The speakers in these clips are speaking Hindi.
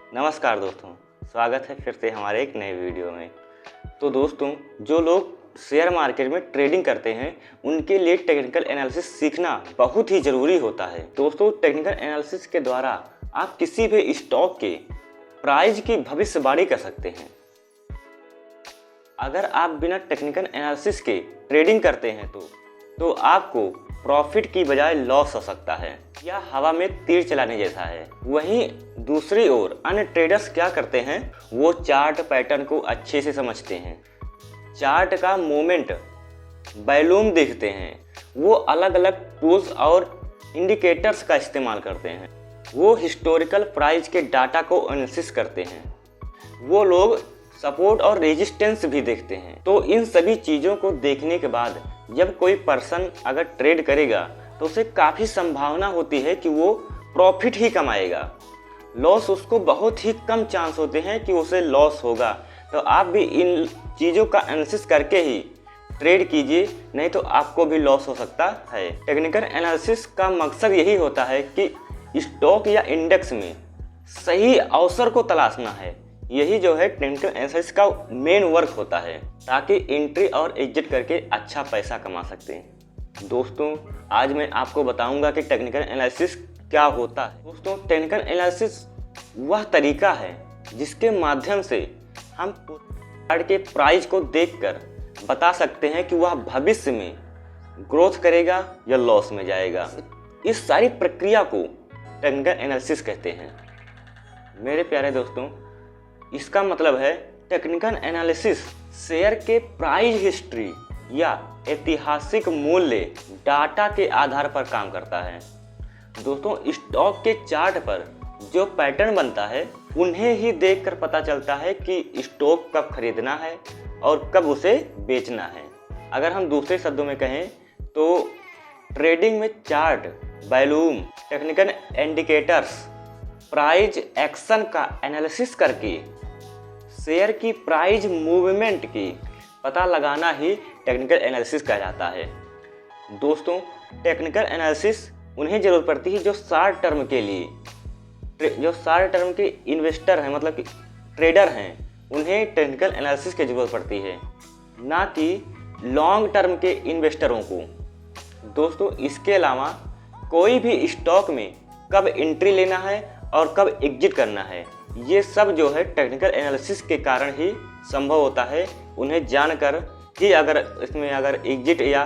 नमस्कार दोस्तों, स्वागत है फिर से हमारे एक नए वीडियो में। तो दोस्तों, जो लोग शेयर मार्केट में ट्रेडिंग करते हैं उनके लिए टेक्निकल एनालिसिस सीखना बहुत ही ज़रूरी होता है। दोस्तों, टेक्निकल एनालिसिस के द्वारा आप किसी भी स्टॉक के प्राइस की भविष्यवाणी कर सकते हैं। अगर आप बिना टेक्निकल एनालिसिस के ट्रेडिंग करते हैं तो आपको प्रॉफिट की बजाय लॉस हो सकता है या हवा में तीर चलाने जैसा है। वहीं दूसरी ओर अन्य ट्रेडर्स क्या करते हैं, वो चार्ट पैटर्न को अच्छे से समझते हैं, चार्ट का मूवमेंट वॉल्यूम देखते हैं, वो अलग अलग टूल्स और इंडिकेटर्स का इस्तेमाल करते हैं, वो हिस्टोरिकल प्राइस के डाटा को एनालिसिस करते हैं, वो लोग सपोर्ट और रेजिस्टेंस भी देखते हैं। तो इन सभी चीज़ों को देखने के बाद जब कोई पर्सन अगर ट्रेड करेगा तो उसे काफ़ी संभावना होती है कि वो प्रॉफिट ही कमाएगा। लॉस उसको बहुत ही कम चांस होते हैं कि उसे लॉस होगा। तो आप भी इन चीज़ों का एनालिसिस करके ही ट्रेड कीजिए, नहीं तो आपको भी लॉस हो सकता है। टेक्निकल एनालिसिस का मकसद यही होता है कि स्टॉक या इंडेक्स में सही अवसर को तलाशना है। यही जो है टेक्निकल एनालिसिस का मेन वर्क होता है, ताकि एंट्री और एग्जिट करके अच्छा पैसा कमा सकते हैं। दोस्तों, आज मैं आपको बताऊंगा कि टेक्निकल एनालिसिस क्या होता है। दोस्तों, टेक्निकल एनालिसिस वह तरीका है जिसके माध्यम से हम चार्ट के प्राइस को देखकर बता सकते हैं कि वह भविष्य में ग्रोथ करेगा या लॉस में जाएगा। इस सारी प्रक्रिया को टेक्निकल एनालिसिस कहते हैं। मेरे प्यारे दोस्तों, इसका मतलब है टेक्निकल एनालिसिस शेयर के प्राइस हिस्ट्री या ऐतिहासिक मूल्य डाटा के आधार पर काम करता है। दोस्तों, स्टॉक के चार्ट पर जो पैटर्न बनता है उन्हें ही देखकर पता चलता है कि स्टॉक कब खरीदना है और कब उसे बेचना है। अगर हम दूसरे शब्दों में कहें तो ट्रेडिंग में chart, volume, technical indicators, price action का एनालिसिस करके शेयर की प्राइस मूवमेंट की पता लगाना ही टेक्निकल एनालिसिस कहा जाता है। दोस्तों, टेक्निकल एनालिसिस उन्हें ज़रूरत पड़ती है जो शॉर्ट टर्म के लिए, जो शॉर्ट टर्म के इन्वेस्टर हैं, मतलब कि ट्रेडर हैं, उन्हें टेक्निकल एनालिसिस की ज़रूरत पड़ती है, ना कि लॉन्ग टर्म के इन्वेस्टरों को। दोस्तों, इसके अलावा कोई भी स्टॉक में कब एंट्री लेना है और कब एग्जिट करना है, ये सब जो है टेक्निकल एनालिसिस के कारण ही संभव होता है। उन्हें जानकर ही अगर इसमें एग्जिट या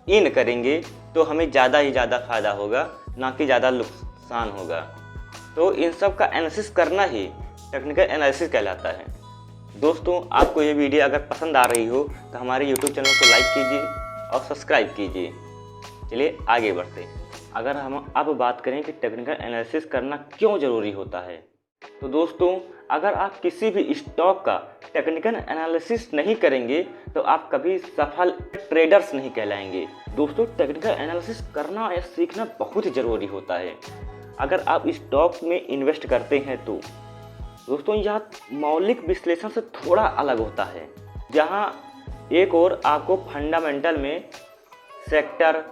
इन करेंगे तो हमें ज़्यादा ही ज़्यादा फायदा होगा, ना कि ज़्यादा नुकसान होगा। तो इन सब का एनालिसिस करना ही टेक्निकल एनालिसिस कहलाता है। दोस्तों, आपको ये वीडियो अगर पसंद आ रही हो तो हमारे यूट्यूब चैनल को लाइक कीजिए और सब्सक्राइब कीजिए। चलिए आगे बढ़ते हैं। अगर हम अब बात करें कि टेक्निकल एनालिसिस करना क्यों ज़रूरी होता है, तो दोस्तों, अगर आप किसी भी स्टॉक का टेक्निकल एनालिसिस नहीं करेंगे तो आप कभी सफल ट्रेडर्स नहीं कहलाएंगे। दोस्तों, टेक्निकल एनालिसिस करना या सीखना बहुत ही ज़रूरी होता है। अगर आप स्टॉक में इन्वेस्ट करते हैं तो दोस्तों, यह मौलिक विश्लेषण से थोड़ा अलग होता है, जहां एक ओर आपको फंडामेंटल में सेक्टर,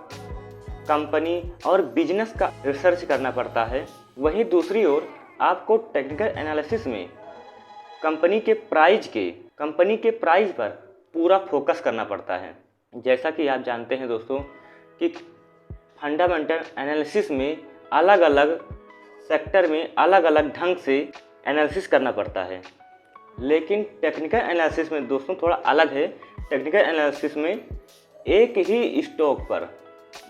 कंपनी और बिजनेस का रिसर्च करना पड़ता है, वहीं दूसरी ओर आपको टेक्निकल एनालिसिस में कंपनी के प्राइस पर पूरा फोकस करना पड़ता है। जैसा कि आप जानते हैं दोस्तों कि फंडामेंटल एनालिसिस में अलग अलग सेक्टर में अलग अलग ढंग से एनालिसिस करना पड़ता है, लेकिन टेक्निकल एनालिसिस में दोस्तों थोड़ा अलग है। टेक्निकल एनालिसिस में एक ही स्टॉक पर,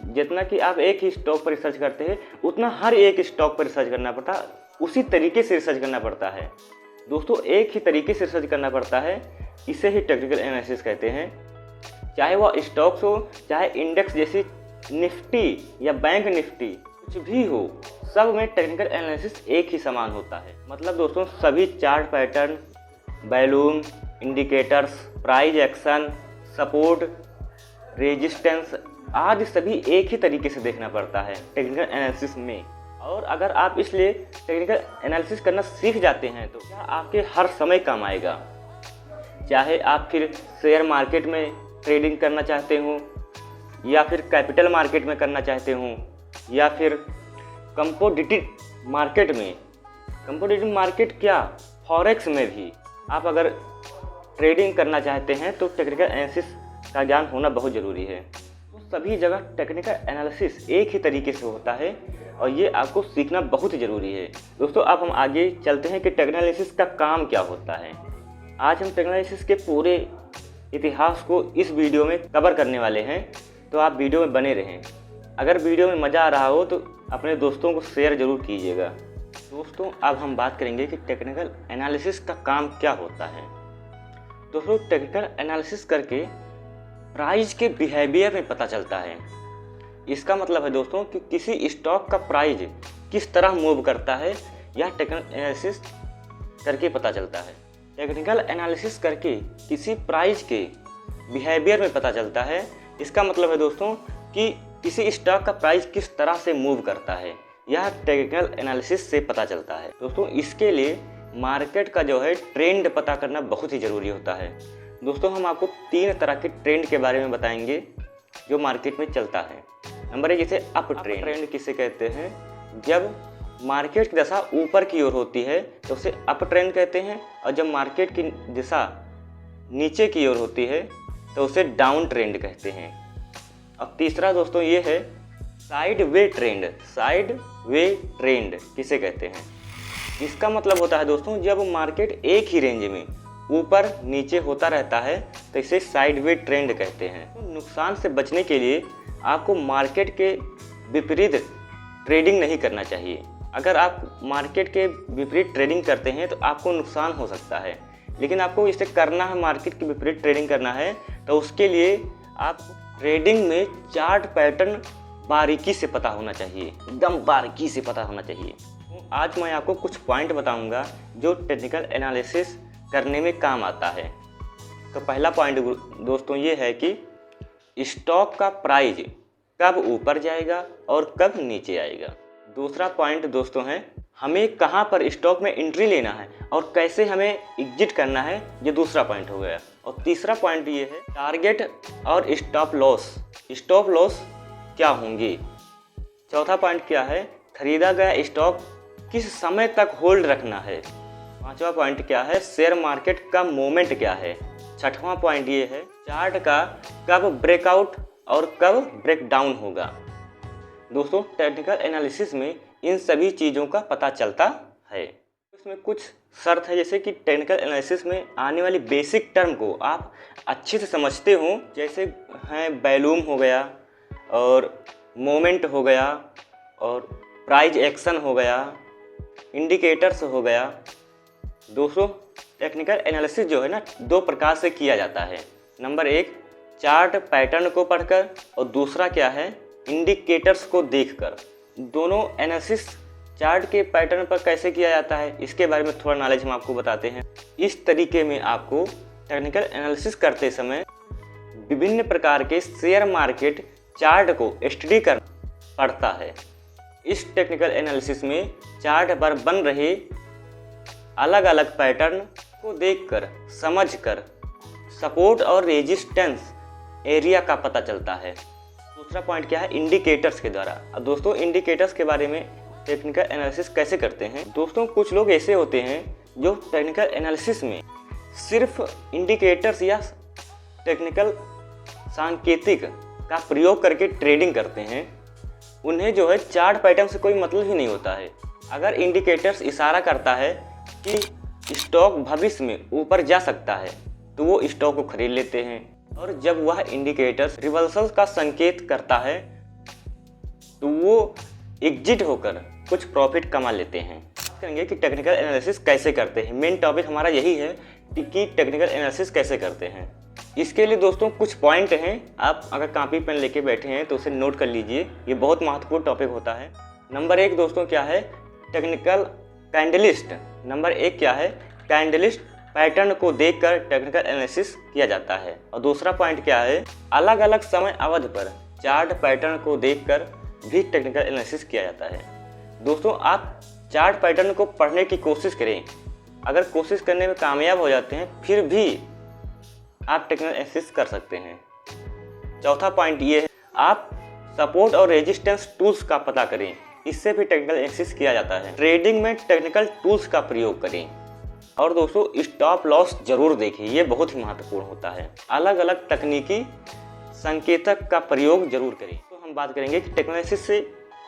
जितना कि आप एक ही स्टॉक पर रिसर्च करते हैं उतना हर एक स्टॉक पर रिसर्च करना पड़ता है, उसी तरीके से रिसर्च करना पड़ता है। दोस्तों, एक ही तरीके से रिसर्च करना पड़ता है, इसे ही टेक्निकल एनालिसिस कहते हैं। चाहे वह स्टॉक्स हो, चाहे इंडेक्स जैसी निफ्टी या बैंक निफ्टी, कुछ भी हो, सब में टेक्निकल एनालिसिस एक ही समान होता है। मतलब दोस्तों, सभी chart pattern, volume, indicators, price action, support, resistance आदि सभी एक ही तरीके से देखना पड़ता है टेक्निकल एनालिसिस में। और अगर आप इसलिए टेक्निकल एनालिसिस करना सीख जाते हैं तो यह आपके हर समय काम आएगा। चाहे आप फिर शेयर मार्केट में ट्रेडिंग करना चाहते हो, या फिर कैपिटल मार्केट में करना चाहते हो, या फिर कमोडिटी मार्केट में कम्पोजिट मार्केट क्या, फॉरेक्स में भी आप अगर ट्रेडिंग करना चाहते हैं तो टेक्निकल एनालिसिस का ज्ञान होना बहुत ज़रूरी है। तो सभी जगह टेक्निकल एनालिसिस एक ही तरीके से होता है और ये आपको सीखना बहुत ही ज़रूरी है। दोस्तों अब हम आगे चलते हैं कि टेक्निकल एनालिसिस का काम क्या होता है। आज हम टेक्निकल एनालिसिस के पूरे इतिहास को इस वीडियो में कवर करने वाले हैं, तो आप वीडियो में बने रहें। अगर वीडियो में मज़ा आ रहा हो तो अपने दोस्तों को शेयर ज़रूर कीजिएगा। दोस्तों अब हम बात करेंगे कि टेक्निकल एनालिसिस का काम क्या होता है। दोस्तों टेक्निकल एनालिसिस करके प्राइस के बिहेवियर में पता चलता है। इसका मतलब है दोस्तों कि किसी स्टॉक का प्राइस किस तरह मूव करता है, यह टेक्निकल एनालिसिस करके पता चलता है। टेक्निकल एनालिसिस करके किसी प्राइस के बिहेवियर में पता चलता है। इसका मतलब है दोस्तों कि किसी स्टॉक का प्राइस किस तरह से मूव करता है, यह टेक्निकल एनालिसिस से पता चलता है। दोस्तों इसके लिए मार्केट का जो है ट्रेंड पता करना बहुत ही ज़रूरी होता है। दोस्तों हम आपको 3 तरह के ट्रेंड के बारे में बताएंगे जो मार्केट में चलता है। नंबर 1 जैसे अप ट्रेंड किसे कहते हैं, जब मार्केट की दशा ऊपर की ओर होती है तो उसे अप ट्रेंड कहते हैं, और जब मार्केट की दिशा नीचे की ओर होती है तो उसे डाउन ट्रेंड कहते हैं। अब तीसरा दोस्तों ये है side way trend. Side way trend किसे कहते हैं, इसका मतलब होता है दोस्तों जब मार्केट एक ही रेंज में ऊपर नीचे होता रहता है तो इसे साइड वे ट्रेंड कहते हैं। तो नुकसान से बचने के लिए आपको मार्केट के विपरीत ट्रेडिंग नहीं करना चाहिए। अगर आप मार्केट के विपरीत ट्रेडिंग करते हैं तो आपको नुकसान हो सकता है, लेकिन आपको इसे करना है, मार्केट के विपरीत ट्रेडिंग करना है तो उसके लिए आप ट्रेडिंग में चार्ट पैटर्न बारीकी से पता होना चाहिए, एकदम बारीकी से पता होना चाहिए। आज मैं आपको कुछ पॉइंट बताऊंगा जो टेक्निकल एनालिसिस करने में काम आता है। तो पहला पॉइंट दोस्तों ये है कि स्टॉक का प्राइस कब ऊपर जाएगा और कब नीचे आएगा। दूसरा पॉइंट दोस्तों है हमें कहां पर स्टॉक में एंट्री लेना है और कैसे हमें एग्जिट करना है, ये दूसरा पॉइंट हो गया। और तीसरा पॉइंट ये है टारगेट और स्टॉप लॉस। स्टॉप लॉस क्या होंगे। चौथा पॉइंट क्या है खरीदा गया स्टॉक किस समय तक होल्ड रखना है। पांचवा पॉइंट क्या है शेयर मार्केट का मोमेंट क्या है। छठवां पॉइंट ये है चार्ट का कब ब्रेकआउट और कब ब्रेक डाउन होगा। दोस्तों टेक्निकल एनालिसिस में इन सभी चीज़ों का पता चलता है। इसमें कुछ शर्त है, जैसे कि टेक्निकल एनालिसिस में आने वाली बेसिक टर्म को आप अच्छे से समझते हो, जैसे हैं वॉल्यूम हो गया और मोमेंट हो गया और प्राइस एक्शन हो गया, इंडिकेटर्स हो गया। दोस्तों टेक्निकल एनालिसिस जो है ना 2 प्रकार से किया जाता है। नंबर 1 चार्ट पैटर्न को पढ़कर और दूसरा क्या है इंडिकेटर्स को देखकर। दोनों एनालिसिस चार्ट के पैटर्न पर कैसे किया जाता है इसके बारे में थोड़ा नॉलेज हम आपको बताते हैं। इस तरीके में आपको टेक्निकल एनालिसिस करते समय विभिन्न प्रकार के शेयर मार्केट चार्ट को स्टडी करना पड़ता है। इस टेक्निकल एनालिसिस में चार्ट पर बन रहे अलग अलग पैटर्न को देखकर समझकर सपोर्ट और रेजिस्टेंस एरिया का पता चलता है। दूसरा पॉइंट क्या है इंडिकेटर्स के द्वारा। अब दोस्तों इंडिकेटर्स के बारे में टेक्निकल एनालिसिस कैसे करते हैं। दोस्तों कुछ लोग ऐसे होते हैं जो टेक्निकल एनालिसिस में सिर्फ इंडिकेटर्स या टेक्निकल सांकेतिक का प्रयोग करके ट्रेडिंग करते हैं। उन्हें जो है चार्ट पैटर्न से कोई मतलब ही नहीं होता है। अगर इंडिकेटर्स इशारा करता है कि स्टॉक भविष्य में ऊपर जा सकता है तो वो स्टॉक को खरीद लेते हैं, और जब वह इंडिकेटर्स रिवर्सल का संकेत करता है तो वो एग्जिट होकर कुछ प्रॉफिट कमा लेते हैं। बात करेंगे कि टेक्निकल एनालिसिस कैसे करते हैं। मेन टॉपिक हमारा यही है कि टेक्निकल एनालिसिस कैसे करते हैं। इसके लिए दोस्तों कुछ पॉइंट हैं, आप अगर कॉपी पेन लेके बैठे हैं तो उसे नोट कर लीजिए, ये बहुत महत्वपूर्ण टॉपिक होता है। नंबर 1 दोस्तों क्या है टेक्निकल कैंडलिस्ट। नंबर 1 क्या है कैंडलिस्ट पैटर्न को देखकर टेक्निकल एनालिसिस किया जाता है। और दूसरा पॉइंट क्या है अलग अलग समय अवधि पर चार्ट पैटर्न को देखकर भी टेक्निकल एनालिसिस किया जाता है। दोस्तों आप चार्ट पैटर्न को पढ़ने की कोशिश करें, अगर कोशिश करने में कामयाब हो जाते हैं फिर भी आप टेक्निकल एनालिसिस कर सकते हैं। चौथा पॉइंट ये है आप सपोर्ट और रेजिस्टेंस टूल्स का पता करें। इससे भी टेक्निकल एनालिसिस किया जाता है। ट्रेडिंग में टेक्निकल टूल्स का प्रयोग करें और दोस्तों स्टॉप लॉस जरूर देखें, ये बहुत ही महत्वपूर्ण होता है। अलग अलग तकनीकी संकेतक का प्रयोग जरूर करें। तो हम बात करेंगे कि टेक्निकल एनालिसिस से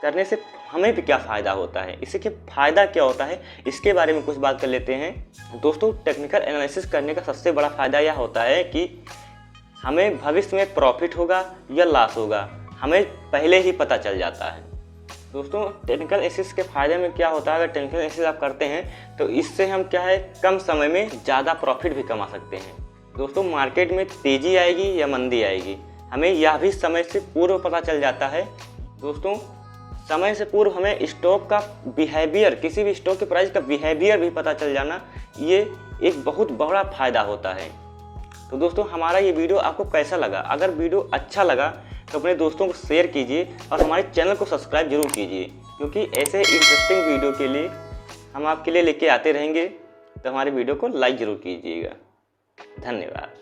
करने से हमें भी क्या फ़ायदा होता है, इससे क्या फ़ायदा क्या होता है, इसके बारे में कुछ बात कर लेते हैं। दोस्तों टेक्निकल एनालिसिस करने का सबसे बड़ा फ़ायदा यह होता है कि हमें भविष्य में प्रॉफिट होगा या लॉस होगा, हमें पहले ही पता चल जाता है। दोस्तों टेक्निकल एनालिसिस के फ़ायदे में क्या होता है, अगर टेक्निकल एनालिसिस आप करते हैं तो इससे हम क्या है कम समय में ज़्यादा प्रॉफिट भी कमा सकते हैं। दोस्तों मार्केट में तेज़ी आएगी या मंदी आएगी, हमें यह भी समय से पूर्व पता चल जाता है। दोस्तों समय से पूर्व हमें स्टॉक का बिहेवियर, किसी भी स्टॉक के प्राइस का बिहेवियर भी पता चल जाना, ये एक बहुत बड़ा फ़ायदा होता है। तो दोस्तों हमारा ये वीडियो आपको कैसा लगा? अगर वीडियो अच्छा लगा तो अपने दोस्तों को शेयर कीजिए और हमारे चैनल को सब्सक्राइब जरूर कीजिए, क्योंकि ऐसे इंटरेस्टिंग वीडियो के लिए हम आपके लिए लेके आते रहेंगे। तो हमारे वीडियो को लाइक ज़रूर कीजिएगा। धन्यवाद।